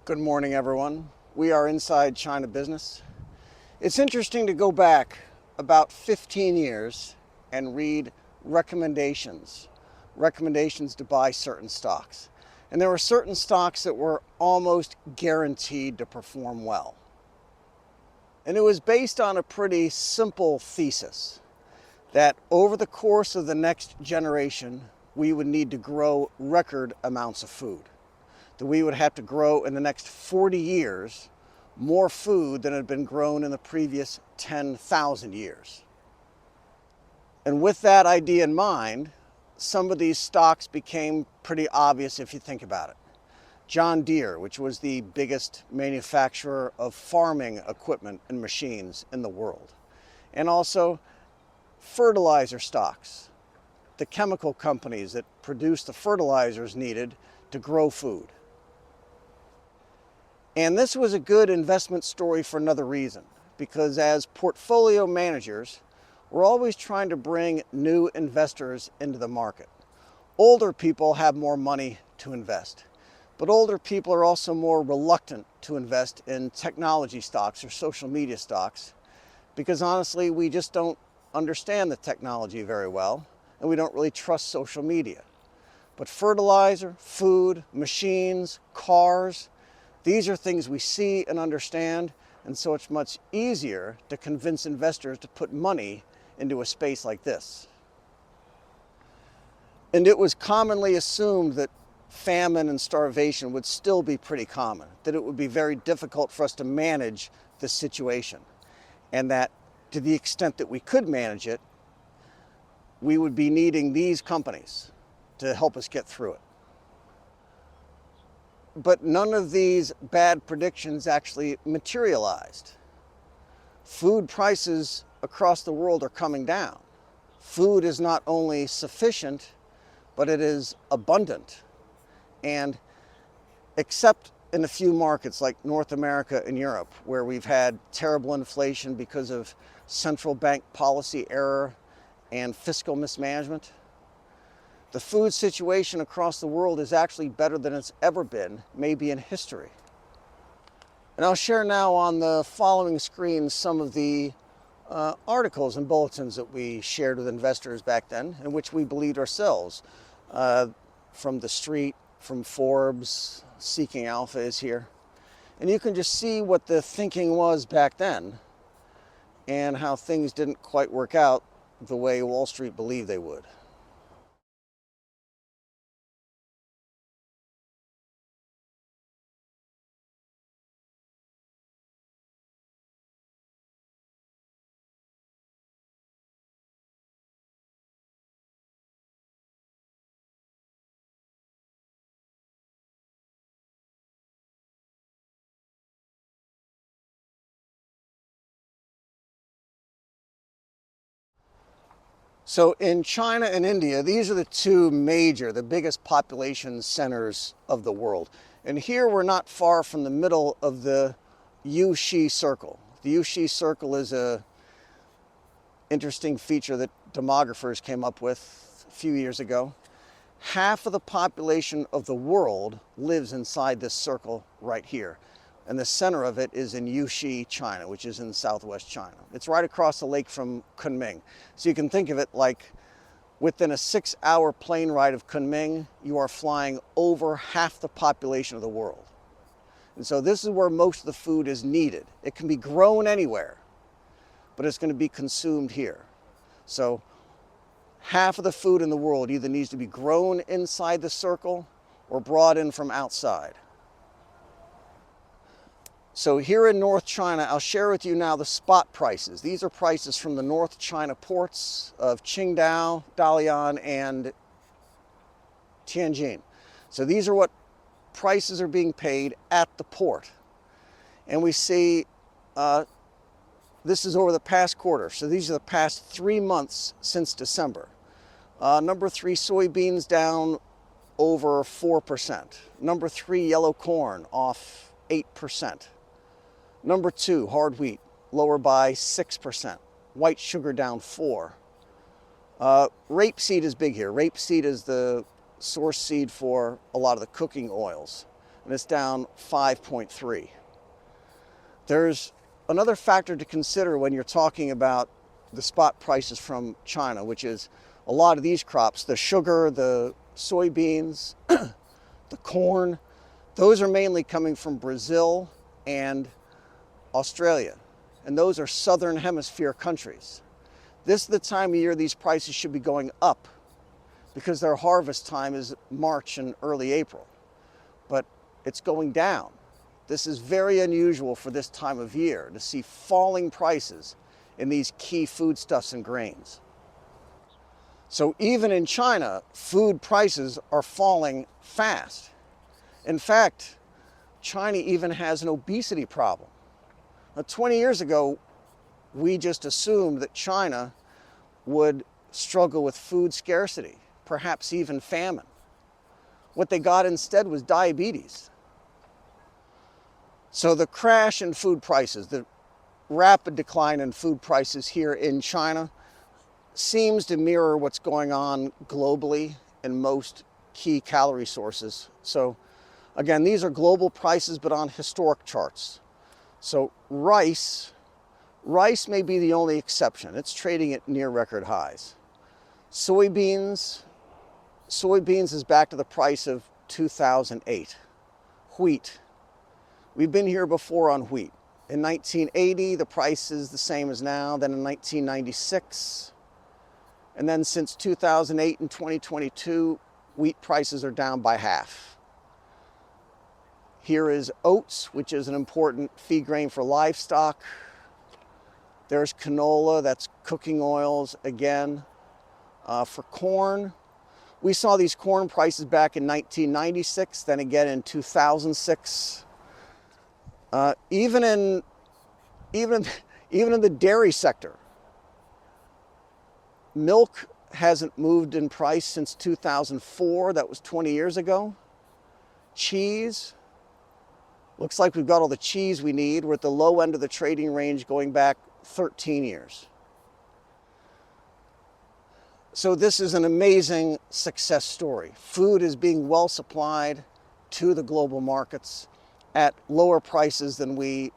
Good morning, everyone. We are Inside China Business. It's interesting to go back about 15 years and read recommendations to buy certain stocks. And there were certain stocks that were almost guaranteed to perform well. And it was based on a pretty simple thesis that over the course of the next generation, we would need to grow record amounts of food. That we would have to grow in the next 40 years more food than had been grown in the previous 10,000 years. And with that idea in mind, some of these stocks became pretty obvious if you think about it. John Deere, which was the biggest manufacturer of farming equipment and machines in the world. And also fertilizer stocks, the chemical companies that produce the fertilizers needed to grow food. And this was a good investment story for another reason, because as portfolio managers, we're always trying to bring new investors into the market. Older people have more money to invest, but older people are also more reluctant to invest in technology stocks or social media stocks, because honestly, we just don't understand the technology very well, and we don't really trust social media. But fertilizer, food, machines, cars, these are things we see and understand, and so it's much easier to convince investors to put money into a space like this. And it was commonly assumed that famine and starvation would still be pretty common, that it would be very difficult for us to manage this situation, and that to the extent that we could manage it, we would be needing these companies to help us get through it. But none of these bad predictions actually materialized. Food prices across the world are coming down. Food is not only sufficient, but it is abundant. And except in a few markets like North America and Europe, where we've had terrible inflation because of central bank policy error and fiscal mismanagement, the food situation across the world is actually better than it's ever been, maybe in history. And I'll share now on the following screen some of the articles and bulletins that we shared with investors back then, in which we believed ourselves. From The Street, from Forbes, Seeking Alpha is here. And you can just see what the thinking was back then and how things didn't quite work out the way Wall Street believed they would. So in China and India, these are the biggest population centers of the world. And here we're not far from the middle of the Yuxi Circle. The Yuxi Circle is a interesting feature that demographers came up with a few years ago. Half of the population of the world lives inside this circle right here. And the center of it is in Yuxi, China, which is in southwest China. It's right across the lake from Kunming. So you can think of it like within a 6-hour plane ride of Kunming, you are flying over half the population of the world. And so this is where most of the food is needed. It can be grown anywhere, but it's going to be consumed here. So half of the food in the world either needs to be grown inside the circle or brought in from outside. So here in North China, I'll share with you now the spot prices. These are prices from the North China ports of Qingdao, Dalian, and Tianjin. So these are what prices are being paid at the port. And we see this is over the past quarter. So these are the past 3 months since December. Number 3, soybeans down over 4%. Number 3, yellow corn off 8%. Number 2, hard wheat, lower by 6%. White sugar down 4%. Rapeseed is big here. Rapeseed is the source seed for a lot of the cooking oils. and it's down 5.3. There's another factor to consider when you're talking about the spot prices from China, which is a lot of these crops, the sugar, the soybeans, the corn, those are mainly coming from Brazil and Australia, and those are southern hemisphere countries. This is the time of year these prices should be going up because their harvest time is March and early April, but it's going down. This is very unusual for this time of year to see falling prices in these key foodstuffs and grains. So even in China, food prices are falling fast. In fact, China even has an obesity problem. Now, 20 years ago, we just assumed that China would struggle with food scarcity, perhaps even famine. What they got instead was diabetes. So the crash in food prices, the rapid decline in food prices here in China seems to mirror what's going on globally in most key calorie sources. So again, these are global prices, but on historic charts. So rice may be the only exception. It's trading at near record highs. Soybeans is back to the price of 2008. Wheat, we've been here before on wheat. In 1980, the price is the same as now, then in 1996. And then since 2008 and 2022, wheat prices are down by half. Here is oats, which is an important feed grain for livestock. There's canola, that's cooking oils again. For corn, we saw these corn prices back in 1996, then again in 2006. Even in the dairy sector, milk hasn't moved in price since 2004. That was 20 years ago. Cheese, looks like we've got all the cheese we need. We're at the low end of the trading range going back 13 years. So this is an amazing success story. Food is being well supplied to the global markets at lower prices than we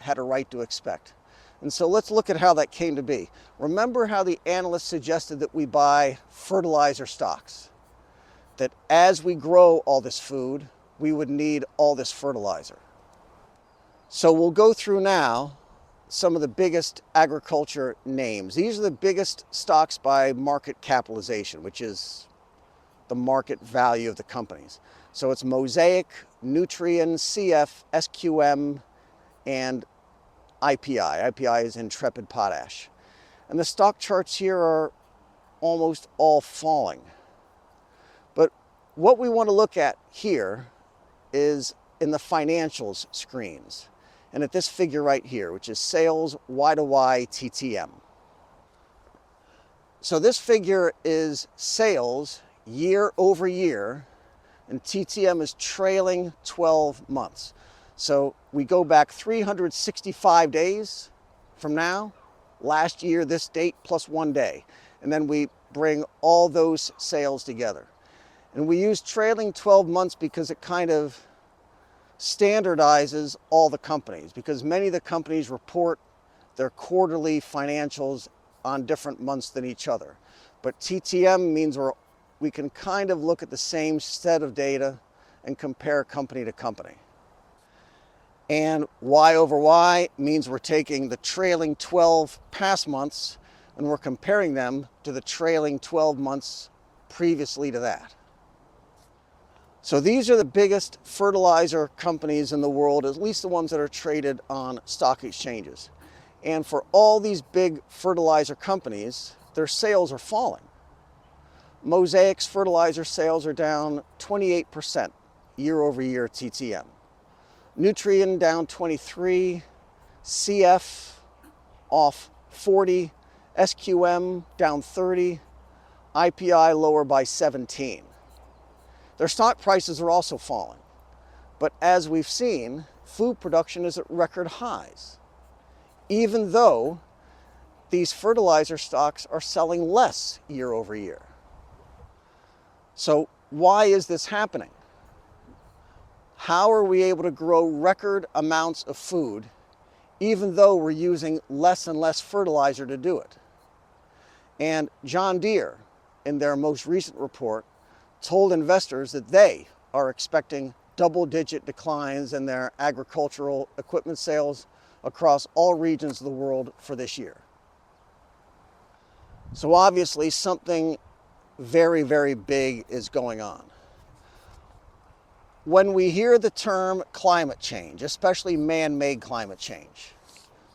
had a right to expect. And so let's look at how that came to be. Remember how the analysts suggested that we buy fertilizer stocks, that as we grow all this food, we would need all this fertilizer. So we'll go through now some of the biggest agriculture names. These are the biggest stocks by market capitalization, which is the market value of the companies. So it's Mosaic, Nutrien, CF, SQM, and IPI. IPI is Intrepid Potash. And the stock charts here are almost all falling. But what we want to look at here is in the financials screens, and at this figure right here, which is sales Y to Y TTM. So this figure is sales year over year, and TTM is trailing 12 months. So we go back 365 days from now, last year, this date, plus 1 day. And then we bring all those sales together. And we use trailing 12 months because it kind of standardizes all the companies, because many of the companies report their quarterly financials on different months than each other. But TTM means we can kind of look at the same set of data and compare company to company. And Y over Y means we're taking the trailing 12 past months and we're comparing them to the trailing 12 months previously to that. So these are the biggest fertilizer companies in the world, at least the ones that are traded on stock exchanges. And for all these big fertilizer companies, their sales are falling. Mosaic's fertilizer sales are down 28% year over year TTM. Nutrien down 23, CF off 40, SQM down 30, IPI lower by 17. Their stock prices are also falling. But as we've seen, food production is at record highs, even though these fertilizer stocks are selling less year over year. So why is this happening? How are we able to grow record amounts of food even though we're using less and less fertilizer to do it? And John Deere, in their most recent report, told investors that they are expecting double-digit declines in their agricultural equipment sales across all regions of the world for this year. So obviously something very, very big is going on. When we hear the term climate change, especially man-made climate change,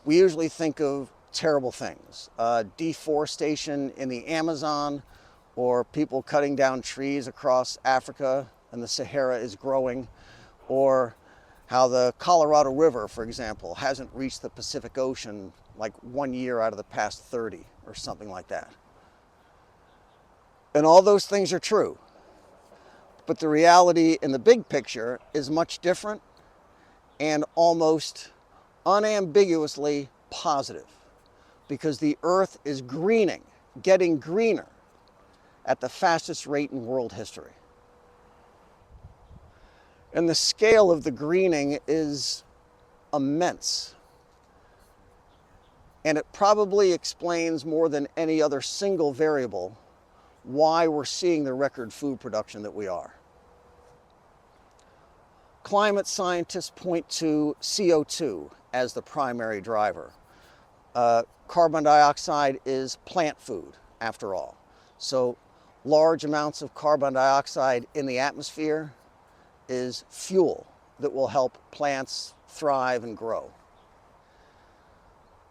we usually think of terrible things. Deforestation in the Amazon, or people cutting down trees across Africa and the Sahara is growing, or how the Colorado River, for example, hasn't reached the Pacific Ocean like 1 year out of the past 30 or something like that. And all those things are true. But the reality in the big picture is much different and almost unambiguously positive, because the earth is greening, getting greener at the fastest rate in world history. And the scale of the greening is immense. And it probably explains more than any other single variable why we're seeing the record food production that we are. Climate scientists point to CO2 as the primary driver. Carbon dioxide is plant food, after all. So large amounts of carbon dioxide in the atmosphere is fuel that will help plants thrive and grow.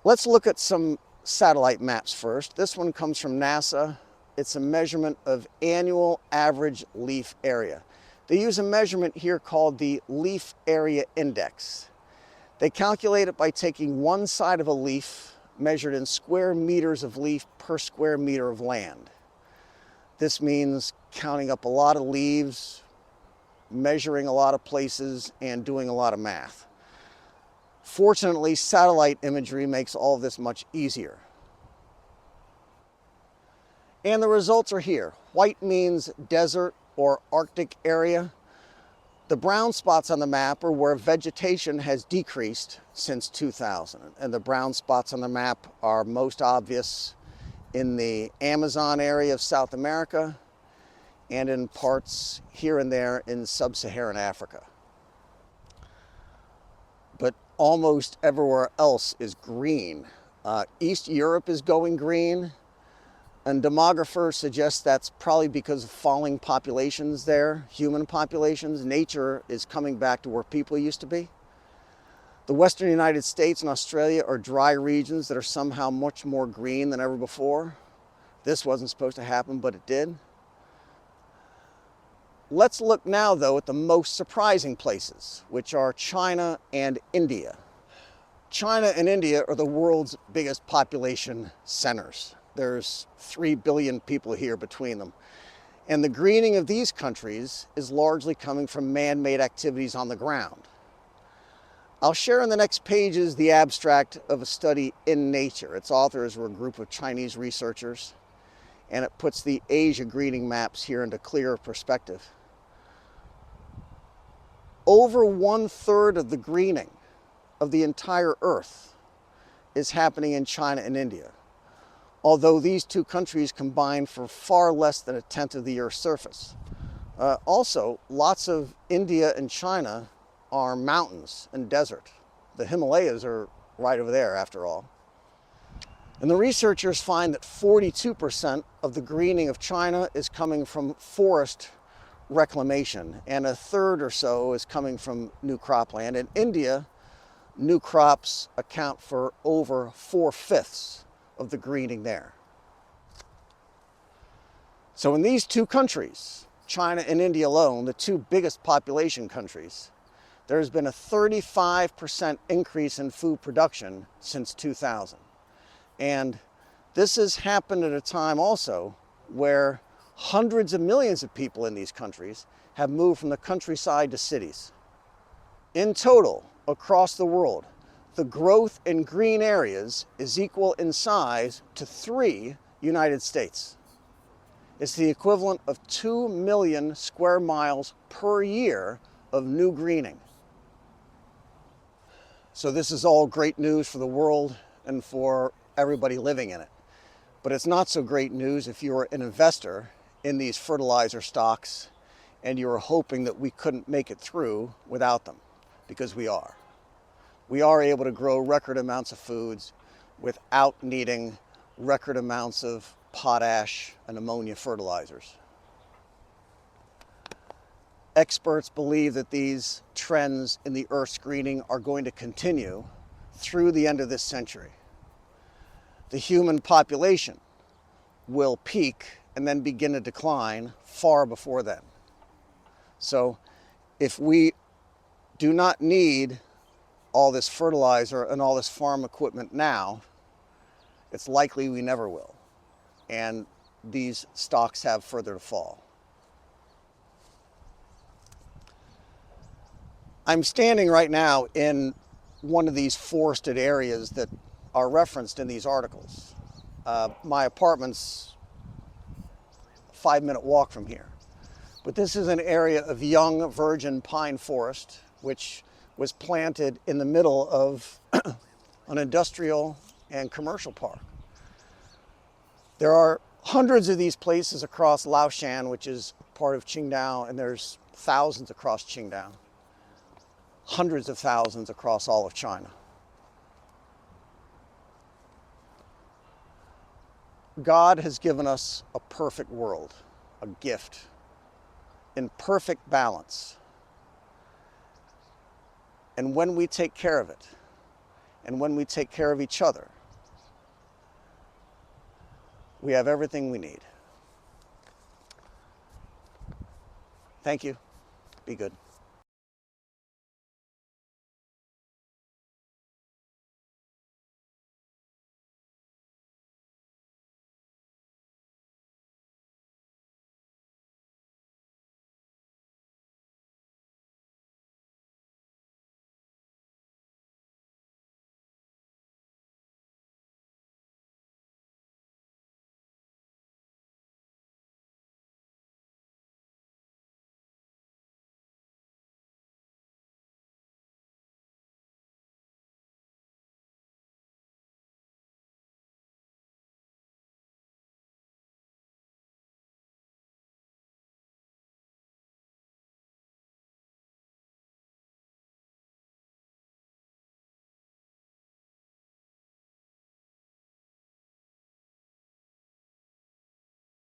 Let's look at some satellite maps first. This one comes from NASA. It's a measurement of annual average leaf area. They use a measurement here called the leaf area index. They calculate it by taking one side of a leaf, measured in square meters of leaf per square meter of land. This means counting up a lot of leaves, measuring a lot of places, and doing a lot of math. Fortunately, satellite imagery makes all of this much easier. And the results are here. White means desert or Arctic area. The brown spots on the map are where vegetation has decreased since 2000. And the brown spots on the map are most obvious in the Amazon area of South America and in parts here and there in sub-Saharan Africa. But almost everywhere else is green. East Europe is going green, and demographers suggest that's probably because of falling populations there, human populations. Nature is coming back to where people used to be. The Western United States and Australia are dry regions that are somehow much more green than ever before. This wasn't supposed to happen, but it did. Let's look now, though, at the most surprising places, which are China and India. China and India are the world's biggest population centers. There's 3 billion people here between them. And the greening of these countries is largely coming from man-made activities on the ground. I'll share in the next pages the abstract of a study in Nature. Its authors were a group of Chinese researchers, and it puts the Asia greening maps here into clearer perspective. Over 1/3 of the greening of the entire Earth is happening in China and India, although these two countries combine for far less than 1/10 of the Earth's surface. Also, lots of India and China are mountains and desert. The Himalayas are right over there, after all. And the researchers find that 42% of the greening of China is coming from forest reclamation, and 1/3 or so is coming from new cropland. In India, new crops account for over 4/5 of the greening there. So in these two countries, China and India alone, the two biggest population countries, there's been a 35% increase in food production since 2000. And this has happened at a time also where hundreds of millions of people in these countries have moved from the countryside to cities. In total, across the world, the growth in green areas is equal in size to 3 United States. It's the equivalent of 2 million square miles per year of new greening. So this is all great news for the world and for everybody living in it. But it's not so great news if you're an investor in these fertilizer stocks and you're hoping that we couldn't make it through without them, because we are. We are able to grow record amounts of foods without needing record amounts of potash and ammonia fertilizers. Experts believe that these trends in the Earth's greening are going to continue through the end of this century. The human population will peak and then begin to decline far before then. So if we do not need all this fertilizer and all this farm equipment now, it's likely we never will. And these stocks have further to fall. I'm standing right now in one of these forested areas that are referenced in these articles. My apartment's a 5-minute walk from here. But this is an area of young virgin pine forest, which was planted in the middle of an industrial and commercial park. There are hundreds of these places across Laoshan, which is part of Qingdao, and there's thousands across Qingdao. Hundreds of thousands across all of China. God has given us a perfect world, a gift, in perfect balance. And when we take care of it, and when we take care of each other, we have everything we need. Thank you. Be good.